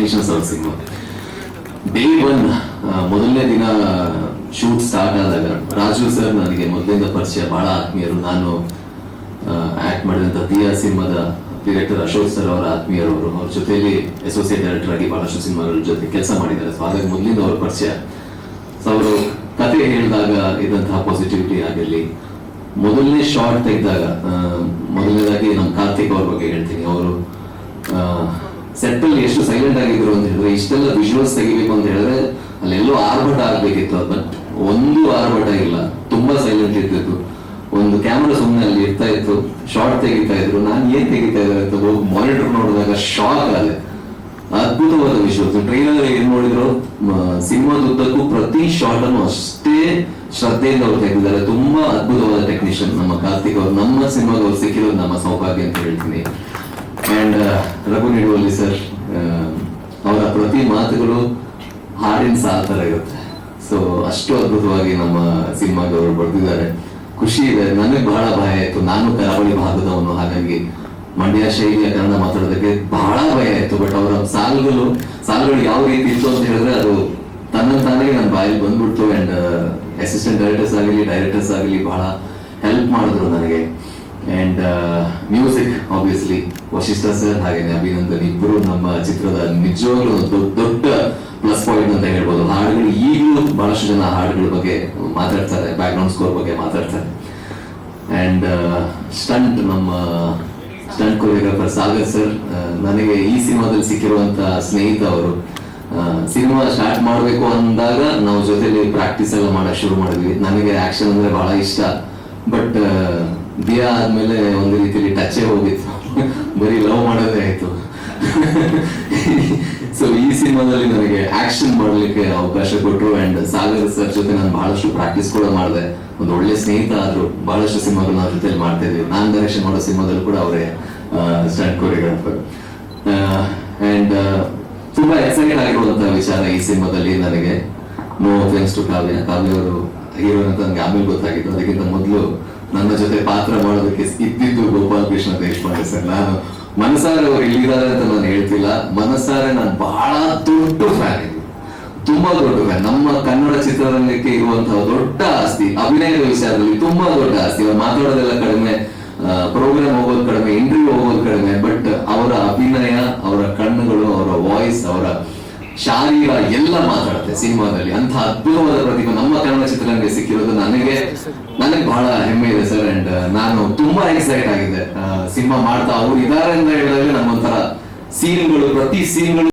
Definitions ಅವ್ರ cinema. Day one ಮೊದಲನೇ ದಿನ ಶೂಟ್ ಸ್ಟಾರ್ಟ್ ಆದಾಗ ರಾಜು ಸರ್ ನನಗೆ ಮೊದಲಿಂದ ಪರಿಚಯ, ಬಹಳ ಆತ್ಮೀಯರು. ನಾನು ಆಕ್ಟ್ ಮಾಡಿದಂಥ ದಿಯಾ ಸಿನಿಮಾದ ಡೈರೆಕ್ಟರ್ ಅಶೋಕ್ ಸರ್ ಅವರ ಆತ್ಮೀಯರವರು. ಅವ್ರ ಜೊತೆಯಲ್ಲಿ ಅಸೋಸಿಯೇಟ್ ಡೈರೆಕ್ಟರ್ ಆಗಿ ಬಹಳಷ್ಟು ಸಿನಿಮಾಗಳ ಜೊತೆ ಕೆಲಸ ಮಾಡಿದ್ದಾರೆ. ಸೊ ಹಾಗಾಗಿ ಮೊದಲಿಂದ ಅವ್ರ ಪರಿಚಯ. ಸೊ ಅವರು ಕತೆ ಹೇಳಿದಾಗ ಇದ್ದಂತಹ ಪಾಸಿಟಿವಿಟಿ ಆಗಿರಲಿ, ಮೊದಲನೇ ಶಾರ್ಟ್ ತೆಗೆದಾಗ, ಮೊದಲನೇದಾಗಿ ನಮ್ಮ ಕಾರ್ತಿಕ್ ಅವ್ರ ಬಗ್ಗೆ ಹೇಳ್ತೀನಿ. ಅವರು ಸೆಟ್ ಅಲ್ಲಿ ಎಷ್ಟು ಸೈಲೆಂಟ್ ಆಗಿದ್ರು ಅಂತ ಹೇಳಿದ್ರೆ, ಇಷ್ಟೆಲ್ಲ ವಿಜುವಲ್ಸ್ ತೆಗಿಬೇಕು ಅಂತ ಹೇಳಿದ್ರೆ ಅಲ್ಲೆಲ್ಲೋ ಆರ್ಭಟ ಆಗ್ಬೇಕಿತ್ತು. ಬಟ್ ಒಂದು ಆರ್ಭಟ ಇಲ್ಲ, ತುಂಬಾ ಸೈಲೆಂಟ್ ಇರ್ತಿತ್ತು. ಒಂದು ಕ್ಯಾಮ್ರಾ ಸುಮ್ಮನೆ ಅಲ್ಲಿ ಇರ್ತಾ ಇತ್ತು, ಶಾರ್ಟ್ ತೆಗಿತಾ ಇದ್ರು. ನಾನು ಏನ್ ತೆಗಿತಾ ಇದ್ದಾರೆ ಅಂತ ಹೋಗಿ ಮಾನಿಟರ್ ನೋಡಿದಾಗ ಶಾಕ್ ಆದೆ. ಅದ್ಭುತವಾದ ವಿಷುವಲ್ಸ್. ಟ್ರೈಲರ್ ಏನ್ ನೋಡಿದ್ರು, ಸಿನಿಮಾದುದ್ದಕ್ಕೂ ಪ್ರತಿ ಶಾರ್ಟ್ ಅನ್ನು ಅಷ್ಟೇ ಶ್ರದ್ಧೆಯಿಂದ ಅವ್ರು ತೆಗೆದಿದ್ದಾರೆ. ತುಂಬಾ ಅದ್ಭುತವಾದ ಟೆಕ್ನಿಷಿಯನ್ ನಮ್ಮ ಕಾರ್ತಿಕ್ ಅವರು. ನಮ್ಮ ಸಿನಿಮಾಗೆ ಅವ್ರು ಸಿಕ್ಕಿರೋದು ನಮ್ಮ ಸೌಭಾಗ್ಯ ಅಂತ ಹೇಳ್ತೀನಿ. ಅಂಡ್ ರಘು ನಿಡುವಲ್ಲಿ ಸರ್, ಅವರ ಪ್ರತಿ ಮಾತುಗಳು ಹಾಡಿನ ಸಾಲ್ ತರ ಇರುತ್ತೆ. ಸೊ ಅಷ್ಟು ಅದ್ಭುತವಾಗಿ ನಮ್ಮ ಸಿನಿಮಾಗೆ ಅವರು ಬರೆದಿದ್ದಾರೆ. ಖುಷಿ ಇದೆ. ನನಗೆ ಬಹಳ ಭಯ ಆಯ್ತು. ನಾನು ಕರಾವಳಿ ಭಾಗದವನು, ಹಾಗಾಗಿ ಮಂಡ್ಯ ಶೈಲಿಯ ಕನ್ನಡ ಮಾತಾಡೋದಕ್ಕೆ ಬಹಳ ಭಯ ಆಯ್ತು. ಬಟ್ ಅವರ ಸಾಲುಗಳು ಯಾವ ರೀತಿ ಇತ್ತು ಅಂತ ಹೇಳಿದ್ರೆ, ಅದು ತಾನೇ ನನ್ನ ಬಾಯಲ್ಲಿ ಬಂದ್ಬಿಡ್ತು. ಅಂಡ್ ಅಸಿಸ್ಟೆಂಟ್ ಡೈರೆಕ್ಟರ್ಸ್ ಆಗಲಿ ಬಹಳ ಹೆಲ್ಪ್ ಮಾಡಿದ್ರು ನನಗೆ. And music obviously Vashishtha sir ಹಾಗೇನೆ ಅಭಿನಂದನ್ ಇಬ್ರು ನಮ್ಮ ಚಿತ್ರದ ನಿಜವಾಗ್ಲೂ ದೊಡ್ಡ ಪ್ಲಸ್ ಪಾಯಿಂಟ್ ಅಂತ ಹೇಳ್ಬೋದು. ಹಾಡುಗಳು ಈಗಲೂ ಬಹಳಷ್ಟು ಜನ ಹಾಡುಗಳ ಬಗ್ಗೆ ಮಾತಾಡ್ತಾರೆ, ಬ್ಯಾಕ್ ಗ್ರೌಂಡ್ ಸ್ಕೋರ್ ಬಗ್ಗೆ ಮಾತಾಡ್ತಾರೆ. ಅಂಡ್ ನಮ್ಮ ಸ್ಟಂಟ್ ಕೊರಿಯೋಗ್ರಾಫರ್ ಸಾಗರ್ ಸರ್, ನನಗೆ ಈ ಸಿನಿಮಾದಲ್ಲಿ ಸಿಕ್ಕಿರುವಂತ ಸ್ನೇಹಿತ ಅವರು. ಸಿನಿಮಾ ಸ್ಟಾರ್ಟ್ ಮಾಡ್ಬೇಕು ಅಂದಾಗ ನಾವು ಜೊತೆಲಿ ಪ್ರಾಕ್ಟೀಸ್ ಎಲ್ಲ ಮಾಡಕ್ ಶುರು ಮಾಡಿದ್ವಿ. ನನಗೆ ಆಕ್ಷನ್ ಅಂದ್ರೆ ಬಹಳ ಇಷ್ಟ. ಬಟ್ ದಿಯಾ ಆದ್ಮೇಲೆ ಒಂದು ರೀತಿಯಲ್ಲಿ ಟಚೇ ಹೋಗಿತ್ತು, ಬರೀ ಲವ್ ಮಾಡೋದೇ ಆಯ್ತು. ಸೊ ಈ ಸಿನಿಮಾದಲ್ಲಿ ನನಗೆ ಆಕ್ಷನ್ ಮಾಡ್ಲಿಕ್ಕೆ ಅವಕಾಶ ಕೊಟ್ಟರು. ಅಂಡ್ ಸಾಗರ್ ಸರ್ ಜೊತೆ ನಾನು ಬಹಳಷ್ಟು ಪ್ರಾಕ್ಟೀಸ್ ಕೂಡ ಮಾಡಿದೆ. ಒಂದು ಒಳ್ಳೆ ಸ್ನೇಹಿತ ಆದ್ರು. ಬಹಳಷ್ಟು ಸಿನಿಮಾಗಳು ನಾವು ಜೊತೆಲಿ ಮಾಡ್ತಾ ಇದ್ವಿ. ನಾನ್ ಡೈರೆಕ್ಷನ್ ಮಾಡೋ ಸಿನಿಮಾದಲ್ಲೂ ಕೂಡ ಅವರೇ ಸ್ಟಂಟ್ ಕೊರಿಯೋಗ್ರಾಫರ್. ಅಂಡ್ ತುಂಬಾ ಎಕ್ಸೈಟೆಡ್ ಆಗಿರುವಂತಹ ವಿಚಾರ ಈ ಸಿನಿಮಾದಲ್ಲಿ ನನಗೆ. ನೋ ಅಫೆನ್ಸ್ ಟು ಕಾವ್ಯ ಅವರು ಹೀರೋಯಿನ್ ಅಂತ ನನಗೆ ಆಮೇಲೆ ಗೊತ್ತಾಗಿತ್ತು. ಅದಕ್ಕಿಂತ ಮೊದಲು ನನ್ನ ಜೊತೆ ಪಾತ್ರ ಮಾಡೋದಕ್ಕೆ ಇದ್ದಿದ್ದು ಗೋಪಾಲ್ ಕೃಷ್ಣ ದೇಶಪಾಂಡೆ ಸರ್. ನಾನು ಮನಸಾರೆ ಅವ್ರು ಇಲ್ಲಿದ್ದಾರೆ ಅಂತ ನಾನು ಹೇಳ್ತಿಲ್ಲ, ಮನಸಾರೆ ನಾನು ಬಹಳ ದೊಡ್ಡ ಫ್ಯಾನ್ ಇದ್ದೆ, ತುಂಬಾ ದೊಡ್ಡ ಫ್ಯಾನ್. ನಮ್ಮ ಕನ್ನಡ ಚಿತ್ರರಂಗಕ್ಕೆ ಇರುವಂತಹ ದೊಡ್ಡ ಆಸ್ತಿ ಅಭಿನಯದ ವಿಚಾರದಲ್ಲಿ ತುಂಬಾ ದೊಡ್ಡ ಆಸ್ತಿ. ಅವ್ರು ಮಾತಾಡೋದೆಲ್ಲ ಕಡಿಮೆ, ಪ್ರೋಗ್ರಾಮ್ ಹೋಗೋದು ಕಡಿಮೆ, ಇಂಟರ್ವ್ಯೂ ಹೋಗೋದು ಕಡಿಮೆ. ಬಟ್ ಅವರ ಅಭಿನಯ, ಅವರ ಕಣ್ಣುಗಳು, ಅವರ ವಾಯ್ಸ್, ಅವರ ಶಾರೀರ ಎಲ್ಲ ಮಾತಾಡುತ್ತೆ ಸಿನಿಮಾದಲ್ಲಿ. ಅಂತ ಅದ್ಭುತವಾದ ಪ್ರತಿಭೆ ನಮ್ಮ ಕನ್ನಡ ಚಿತ್ರರಂಗಕ್ಕೆ ಸಿಕ್ಕಿರೋದು ನನಗೆ ಬಹಳ ಹೆಮ್ಮೆ ಇದೆ ಸರ್. ಅಂಡ್ ನಾನು ತುಂಬಾ ಎಕ್ಸೈಟ್ ಆಗಿದೆ ಸಿನಿಮಾ ಮಾಡ್ತಾ. ಅವ್ರು ಇದಾರೆ ಅಂತ ಹೇಳಿದ್ರೆ ನಮ್ಮೊಂಥರ ಸೀನ್ಗಳು, ಪ್ರತಿ ಸೀನ್ಗಳು